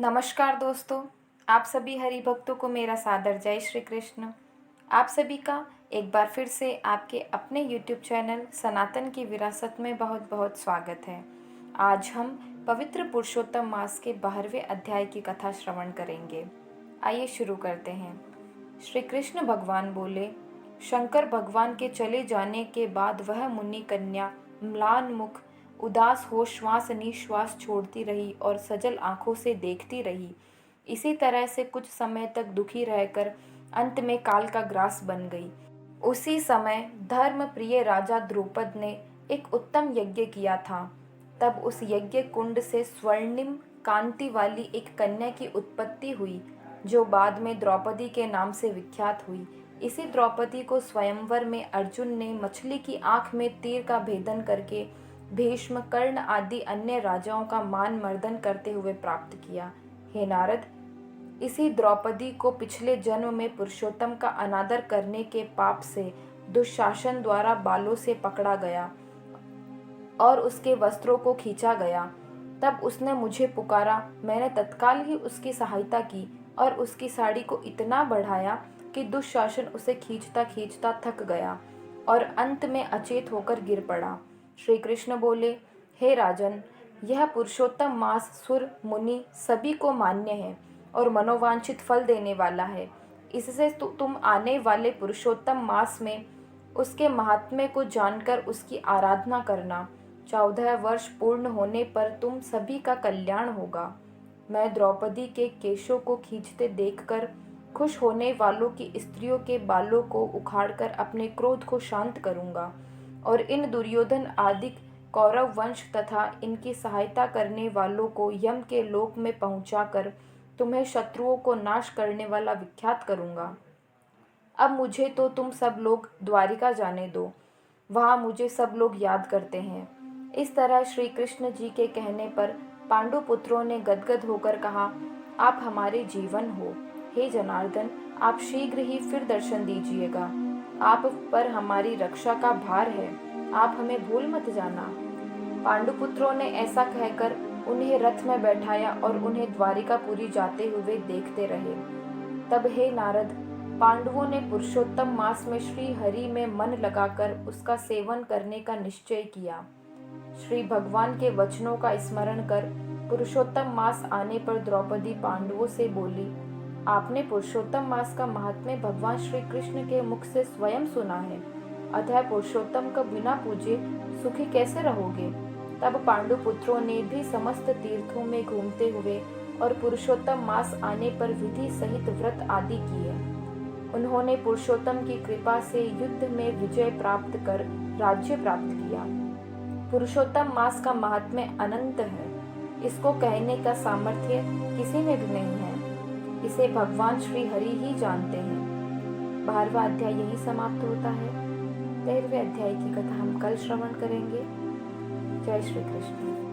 नमस्कार दोस्तों, आप सभी हरि भक्तों को मेरा सादर जय श्री कृष्ण। आप सभी का एक बार फिर से आपके अपने YouTube चैनल सनातन की विरासत में बहुत बहुत स्वागत है। आज हम पवित्र पुरुषोत्तम मास के 12वें अध्याय की कथा श्रवण करेंगे। आइए शुरू करते हैं। श्री कृष्ण भगवान बोले, शंकर भगवान के चले जाने के बाद वह मुनि कन्या म्लान मुख उदास हो श्वास निश्वास छोड़ती रही और सजल आंखों से देखती रही। इसी तरह से कुछ समय तक दुखी रहकर अंत में काल का ग्रास बन गई। उसी समय धर्म प्रिय राजा द्रुपद ने एक उत्तम यज्ञ किया था। तब उस यज्ञ कुंड से स्वर्णिम कांति वाली एक कन्या की उत्पत्ति हुई, जो बाद में द्रौपदी के नाम से विख्यात हुई। इसी द्रौपदी को स्वयंवर में अर्जुन ने मछली की आंख में तीर का भेदन करके भीष्म, कर्ण आदि अन्य राजाओं का मान मर्दन करते हुए प्राप्त किया। हे नारद, इसी द्रौपदी को पिछले जन्म में पुरुषोत्तम का अनादर करने के पाप से दुशासन द्वारा बालों से पकड़ा गया और उसके वस्त्रों को खींचा गया। तब उसने मुझे पुकारा। मैंने तत्काल ही उसकी सहायता की और उसकी साड़ी को इतना बढ़ाया कि दुशासन उसे खींचता खींचता थक गया और अंत में अचेत होकर गिर पड़ा। श्री कृष्ण बोले, हे राजन, यह पुरुषोत्तम मास सुर मुनि सभी को मान्य है और मनोवांछित फल देने वाला है। इससे तुम आने वाले पुरुषोत्तम मास में उसके महात्म्य को जानकर उसकी आराधना करना। 14 वर्ष पूर्ण होने पर तुम सभी का कल्याण होगा। मैं द्रौपदी के केशों को खींचते देखकर खुश होने वालों की स्त्रियों के बालों को उखाड़कर अपने क्रोध को शांत करूंगा और इन दुर्योधन आदि कौरव वंश तथा इनकी सहायता करने वालों को यम के लोक में पहुंचाकर तुम्हें शत्रुओं को नाश करने वाला विख्यात करूंगा। अब मुझे तो तुम सब लोग द्वारिका जाने दो, वहाँ मुझे सब लोग याद करते हैं। इस तरह श्री कृष्ण जी के कहने पर पांडु पुत्रों ने गदगद होकर कहा, आप हमारे जीवन हो। हे जनार्दन, आप शीघ्र ही फिर दर्शन दीजिएगा। आप पर हमारी रक्षा का भार है, आप हमें भूल मत जाना। पांडुपुत्रों ने ऐसा कहकर उन्हें रथ में बैठाया और उन्हें द्वारिकापुरी जाते हुए देखते रहे। तब हे नारद, पांडवों ने पुरुषोत्तम मास में श्री हरि में मन लगाकर उसका सेवन करने का निश्चय किया। श्री भगवान के वचनों का स्मरण कर पुरुषोत्तम मास आने पर द्रौपदी पांडवों से बोली, आपने पुरुषोत्तम मास का महात्म्य भगवान श्री कृष्ण के मुख से स्वयं सुना है, अतः पुरुषोत्तम को बिना पूजे सुखी कैसे रहोगे। तब पांडु पुत्रों ने भी समस्त तीर्थों में घूमते हुए और पुरुषोत्तम मास आने पर विधि सहित व्रत आदि किए। उन्होंने पुरुषोत्तम की कृपा से युद्ध में विजय प्राप्त कर राज्य प्राप्त किया। पुरुषोत्तम मास का महात्म्य अनंत है, इसको कहने का सामर्थ्य किसी में भी नहीं है। इसे भगवान श्री हरि ही जानते हैं। 12वां अध्याय यही समाप्त होता है। 13वें अध्याय की कथा हम कल श्रवण करेंगे। जय श्री कृष्ण।